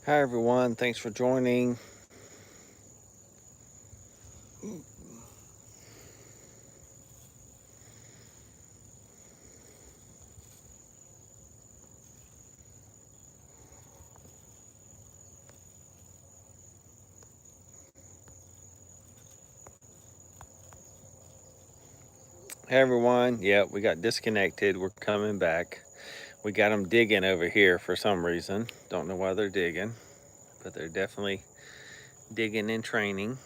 Hi everyone, thanks for joining. Hey everyone, yeah, we got disconnected. We're coming back. We got them digging over here for some reason. Don't know why they're digging, but they're definitely digging and training.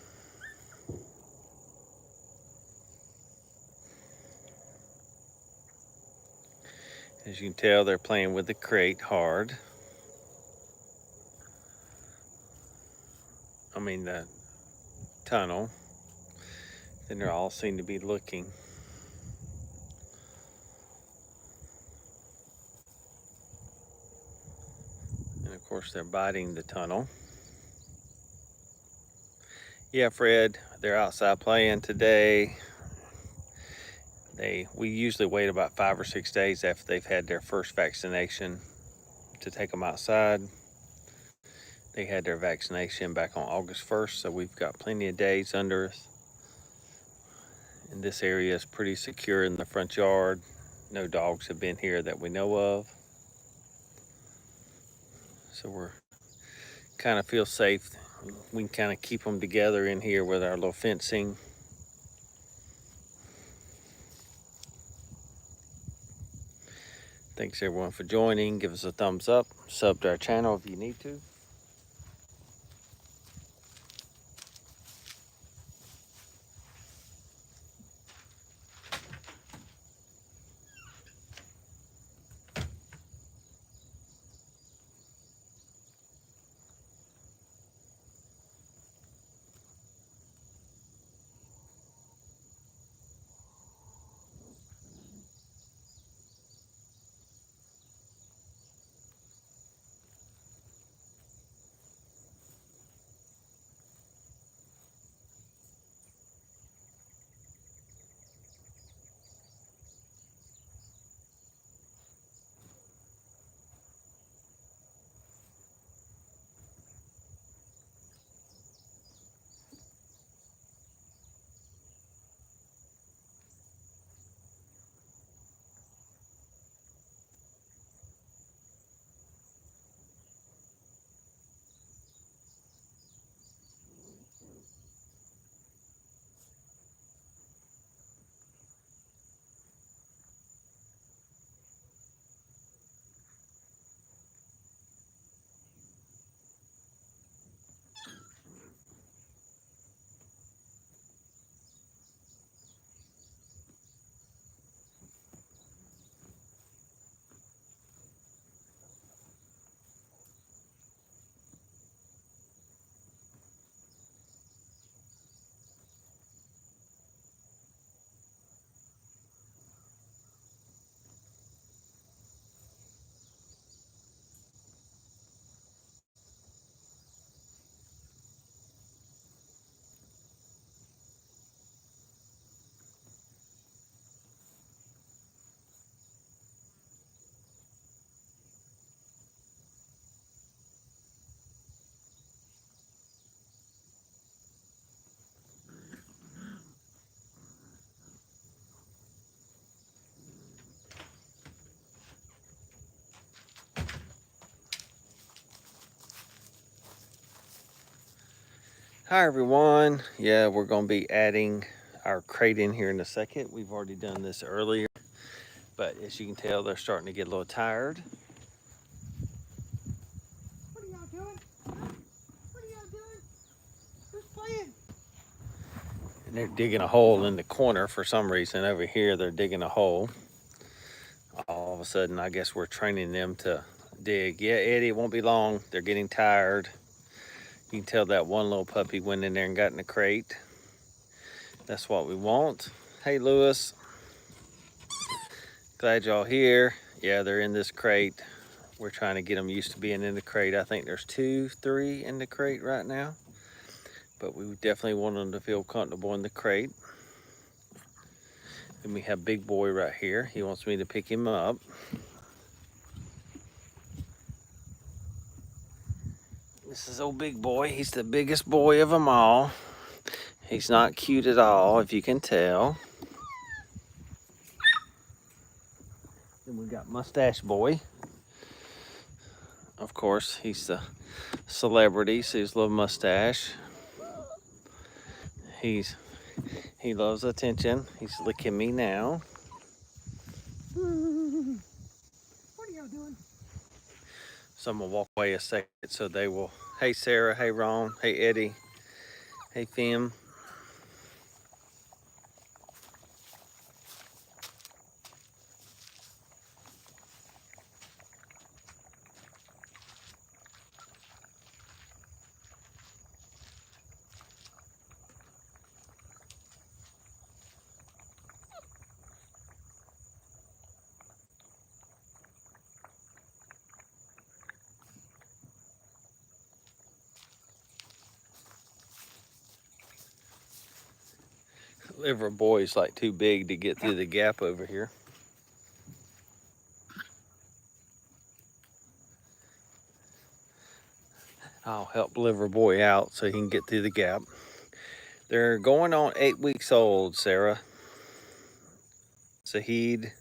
As you can tell, they're playing with the crate hard. The tunnel. Then they all seem to be looking. And of course, they're biting the tunnel. Yeah, Fred, they're outside playing today. We usually wait about 5 or 6 days after they've had their first vaccination to take them outside. They had their vaccination back on August 1st, so we've got plenty of days under us. And this area is pretty secure in the front yard. No dogs have been here that we know of. So we're kind of feel safe. We can kind of keep them together in here with our little fencing. Thanks everyone for joining. Give us a thumbs up. Sub to our channel if you need to. Hi everyone. Yeah, we're going to be adding our crate in here in a second. We've already done this earlier, but as you can tell, they're starting to get a little tired. What are y'all doing? What are y'all doing? Who's playing? And they're digging a hole in the corner for some reason. Over here, they're digging a hole. All of a sudden, I guess we're training them to dig. Yeah, Eddie, it won't be long. They're getting tired. You can tell that one little puppy went in there and got in the crate. That's what we want. Hey, Lewis. Glad y'all here. Yeah, they're in this crate. We're trying to get them used to being in the crate. I think there's 2, 3 in the crate right now. But we definitely want them to feel comfortable in the crate. And we have Big Boy right here. He wants me to pick him up. This is old big boy. He's the biggest boy of them all. He's not cute at all, if you can tell. Then we got Mustache Boy. Of course, he's the celebrity, so his little mustache. He loves attention. He's licking me now. What are y'all doing? So I'm gonna walk away a second so they will. Hey Sarah, hey Ron, hey Eddie, hey Fim. Liver Boy's like too big to get through the gap over here. I'll help Liver Boy out so he can get through the gap. They're going on 8 weeks old, Sarah. Sahid.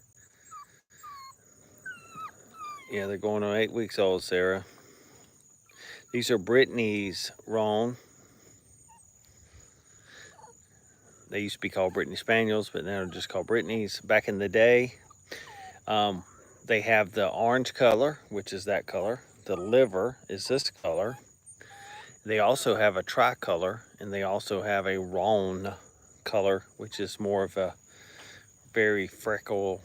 Yeah, they're going on 8 weeks old, Sarah. These are Brittany's, Ron. They used to be called Brittany Spaniels, but now they're just called Brittany's. Back in the day, they have the orange color, which is that color. The liver is this color. They also have a tricolor, and they also have a roan color, which is more of a very freckle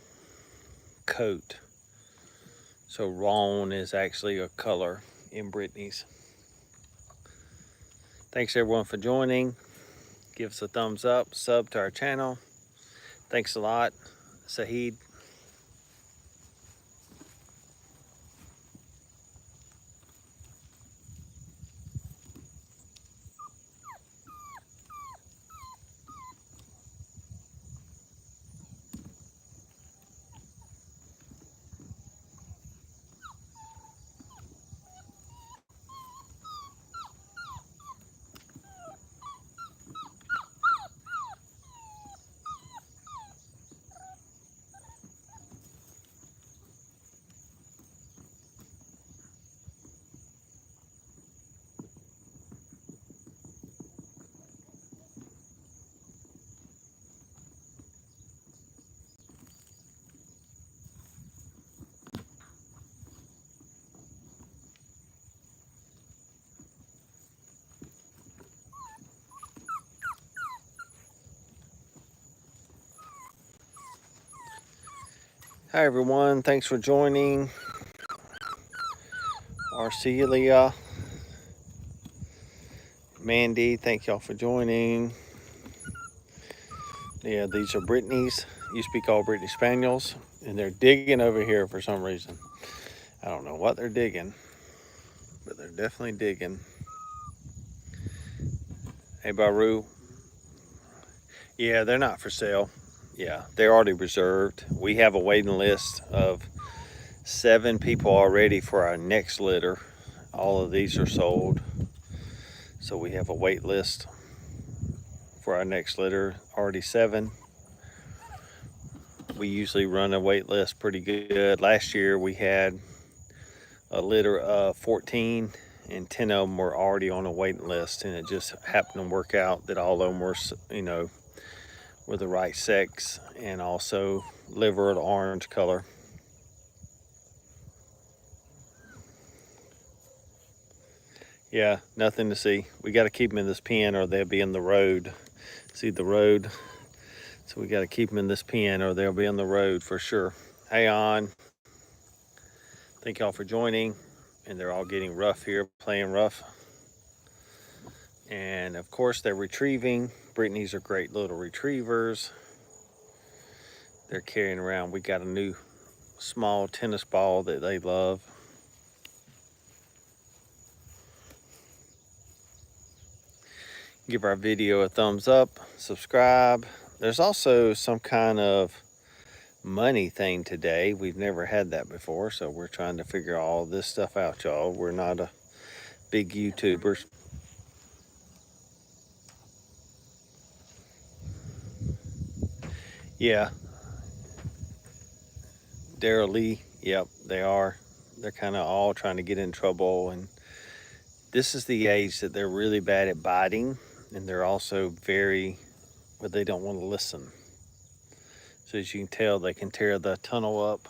coat. So roan is actually a color in Brittany's. Thanks everyone for joining. Give us a thumbs up, sub to our channel. Thanks a lot, Sahid. Hi everyone, thanks for joining. Arcelia, Mandy, thank y'all for joining. Yeah, these are Brittany's. Used to be called Brittany Spaniels, and they're digging over here for some reason. I don't know what they're digging, but they're definitely digging. Hey Baru. Yeah, they're not for sale. Yeah, they're already reserved. We have a waiting list of 7 people already for our next litter. All of these are sold. So we have a wait list for our next litter, already 7. We usually run a wait list pretty good. Last year we had a litter of 14 and 10 of them were already on a waiting list, and it just happened to work out that all of them were, you know, were the right sex and also liver or the orange color. Yeah, nothing to see. We got to keep them in this pen or they'll be in the road. See the road? So we got to keep them in this pen or they'll be on the road for sure. Hey on. Thank y'all for joining. And they're all getting rough here, playing rough. And of course they're retrieving. Brittany's are great little retrievers. They're carrying around. We got a new small tennis ball that they love. Give our video a thumbs up, subscribe. There's also some kind of money thing today. We've never had that before, so we're trying to figure all this stuff out, y'all. We're not a big YouTubers. Yeah, Daryl Lee, yep, they are. They're kind of all trying to get in trouble, and this is the age that they're really bad at biting, and they're also very, but they don't want to listen. So as you can tell, they can tear the tunnel up.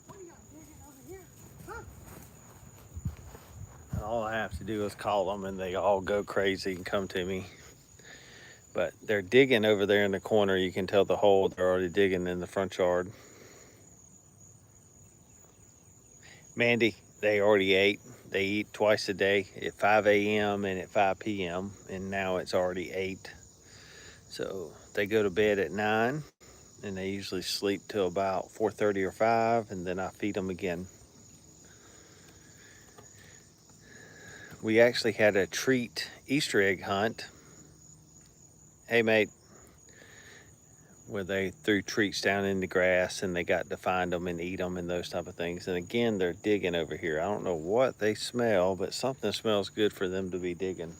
What are y'all digging over here? Huh? And all I have to do is call them, and they all go crazy and come to me. But they're digging over there in the corner. You can tell the hole they're already digging in the front yard. Mandy, they already ate. They eat twice a day at 5 a.m. and at 5 p.m. And now it's already 8. So they go to bed at 9, and they usually sleep till about 4:30 or 5, and then I feed them again. We actually had a treat Easter egg hunt. Hey, mate. Where they threw treats down in the grass, and they got to find them and eat them and those type of things. And again, they're digging over here. I don't know what they smell, but something smells good for them to be digging.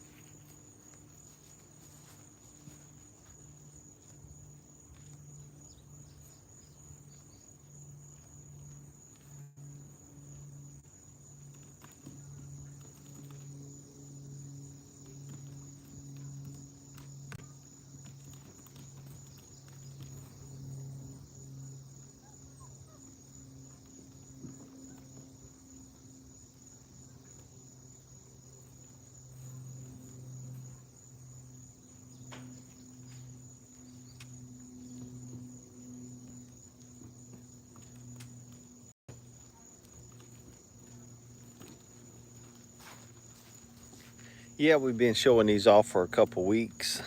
Yeah, we've been showing these off for a couple weeks.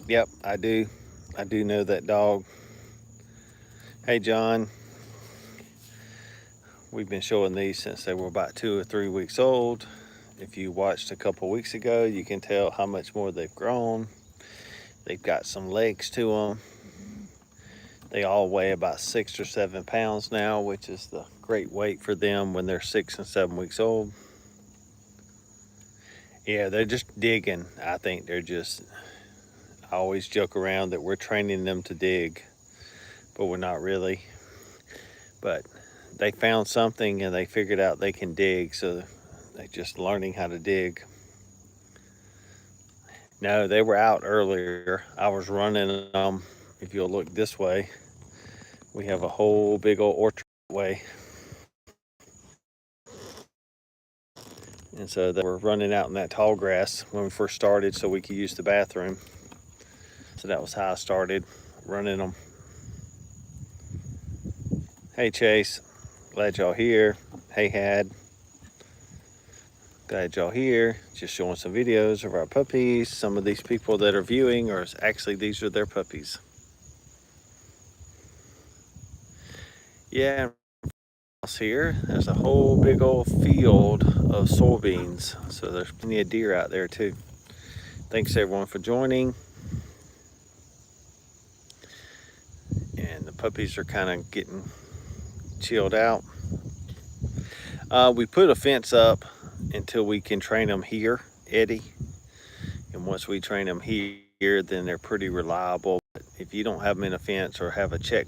Yep, I do know that dog. Hey, John. We've been showing these since they were about 2 or 3 weeks old. If you watched a couple weeks ago, you can tell how much more they've grown. They've got some legs to them. They all weigh about 6 or 7 pounds now, which is the great weight for them when they're 6 and 7 weeks old. Yeah, they're just digging. I think they're just, I always joke around that we're training them to dig, but we're not really. But they found something and they figured out they can dig, so they're just learning how to dig. No, they were out earlier. I was running them. If you'll look this way, we have a whole big old orchard way. And so they were running out in that tall grass when we first started so we could use the bathroom. So that was how I started running them. Hey, Chase. Glad y'all here. Hey, Had. Glad y'all here. Just showing some videos of our puppies. Some of these people that are viewing are actually, these are their puppies. Yeah, here there's a whole big old field of soybeans, so there's plenty of deer out there too. Thanks everyone for joining. And the puppies are kind of getting chilled out. We put a fence up until we can train them here, Eddie, and once we train them here, then they're pretty reliable. But if you don't have them in a fence or have a check